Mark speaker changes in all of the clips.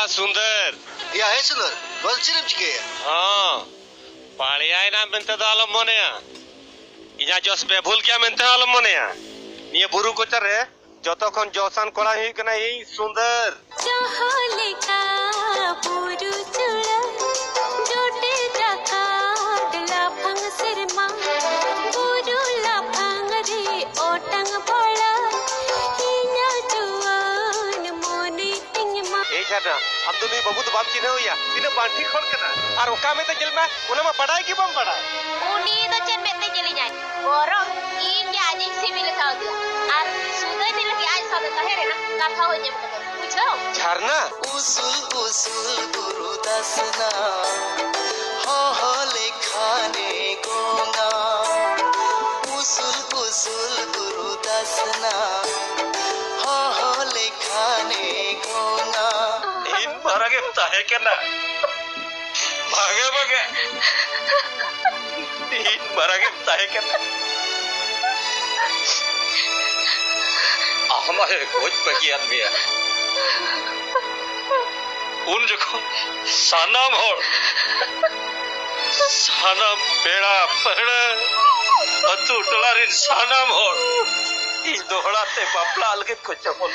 Speaker 1: ला सुंदर
Speaker 2: या है सुंदर बोल चिरम चिके
Speaker 1: हाँ पाड़िया ना मेंते दो आलम मोनेया इना जोस पे भूल क्या मेंते आलम मोनेया ये बुरु को चर है जो तो कौन जोसान कोड़ा ही कना ही सुंदर
Speaker 3: चाहले का बुरु चुड़ा जोटे जाका डला फंग सिरमा बुरु ला फंग रे ओटंग बड़ा हिना जुआन मोने इंगमा
Speaker 1: ए जाना अब तो नहीं बाबू तो बाप चिन्ह हुआ तिने बांटी खोल के ना और ओका में तो जल में उन्हें में पढ़ाई की बम पढ़ाई
Speaker 3: उनी तो चन में ते चली जाए बोरो इन क्या आज सिविल का दिया और सुदय दिल की आज साथ कहे रे ना कथा हो जब पूछो
Speaker 1: झरना
Speaker 2: उसूल उसूल गुरु दसना हो लेखाने गोंगा उसूल उसूल गुरु दसना हो लेखाने गोंगा
Speaker 1: इन बारह के ताहे क्या ना भागे भागे इन बारह के ताहे क्या ना हमारे कुछ बगियान में है उन जगह सानाम हो सानाम बेड़ा पहड़ा अतु टलारिन सानाम हो इन दोहरा ते बापला अलगे कुछ बोल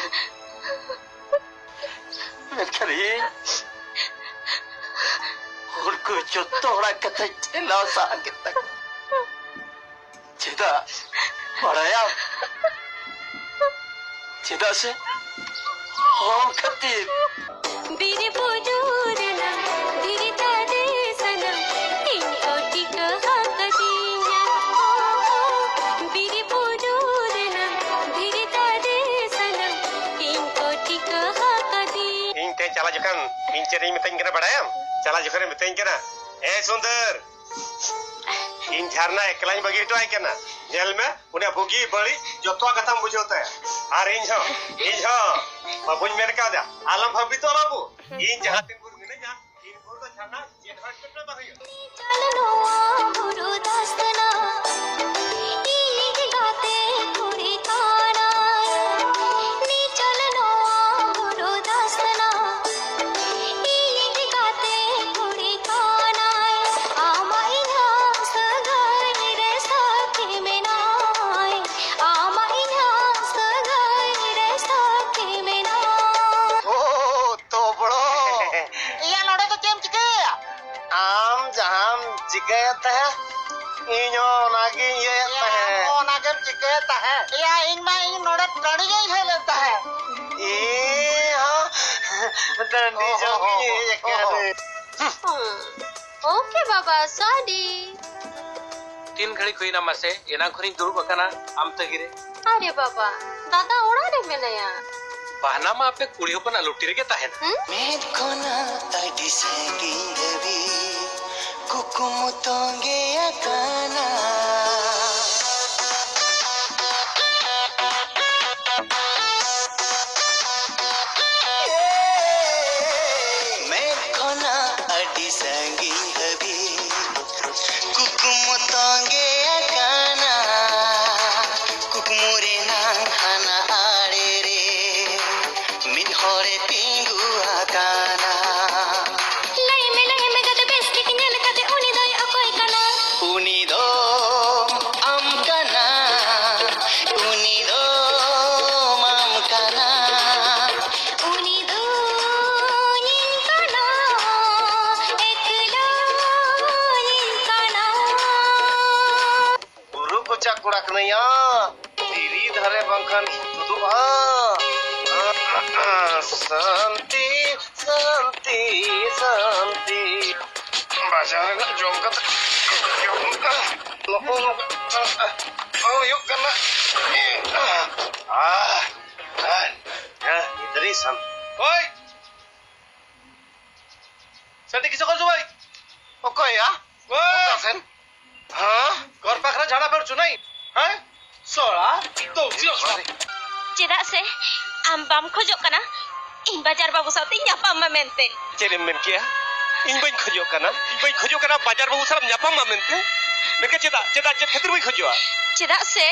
Speaker 1: मैं करी और कुछ जो तोड़ा कथे चला साके तक चिदा पढ़ाया चिदा से हम खतीब
Speaker 3: बीरे बुजुर ना धीरे तादे सनम इन ओटी कहा कदिया बीरे बुजुर ना धीरे तादे सनम इन ओटी कहा कदी
Speaker 1: इन ते चला जकन इन चेरी मितन कना बड़ायम चला जकन मितन कना ए सुंदर इन झरना एकलाइन बगी तो आय कना जेल में उन्हें भुगी बड़ी जोतवा कथा बुझोता है और इन हो बाबूज मेरे का दे आलम भाभी तो बाबू इन जहां तीन गुरु ने जा इन गुरु तो झरना जेल हट के बहियो
Speaker 3: चलनो गुरु दास्तना ई गाते थोड़ी खाना नी चलनो गुरु दास्तना ई गाते थोड़ी खाना आमाई नाम सगाई रे साथी में नाई आमाई नाम सगाई रे साथी में नाई
Speaker 2: ओ तो बड़ो
Speaker 4: iya nore to jem cike ya
Speaker 2: आम जहां जिगत है इनो नागी ये है
Speaker 4: oh na jem cike ta hai iya in ma in nore tadi jai hai leta hai
Speaker 2: ए हां डंडी जोगी ये क्या
Speaker 3: ओके बाबा साडी
Speaker 5: तीन घड़ी हुई ना मसे एना खुरी दुरुब अकना आम तगिरे
Speaker 3: अरे बाबा दादा ओड़ा रे मेनया
Speaker 5: बहाना मा आपे कुड़ी होपन लुटी रे ताहेन
Speaker 2: मैं कोना अडी संगी रवि कुकुम तोंगे अकाना मैं कोना अडी संगी रवि कुकुम तोंगे अकाना कुकुमुरे ना खाना आड़े रे मिन होरे पिंगु आकाना
Speaker 3: लई में गद बेस्ट की नेल कदे उनी दई अकोई कना
Speaker 2: उनी दो आम काना उनी दो माम काना
Speaker 3: उनी दो इन कना एकला इन कना
Speaker 2: गुरु को चाकुड़ा कनैया धीरी धरे बंखन दुआ शांति शांति शांति बाजार का जोंगत लोगों ओ यू करना इधर ही सम
Speaker 1: ओए सटी किसे कर भाई
Speaker 2: ओके या
Speaker 1: ओए
Speaker 2: सेन हाँ
Speaker 1: घर पाखरा झाड़ा पर चुनाई हैं सोला तो
Speaker 3: चेदा से आम बाम खोजो कना इन बाजार बाबू साथे ᱧᱟᱯᱟᱢ मा मेनते
Speaker 1: चेरे मेन किया इन बई खोजो कना बाजार बाबू साहब ᱧᱟᱯᱟᱢ मा मेनते मेके चेदा चेद खातिर बई खोजो
Speaker 3: चेदा से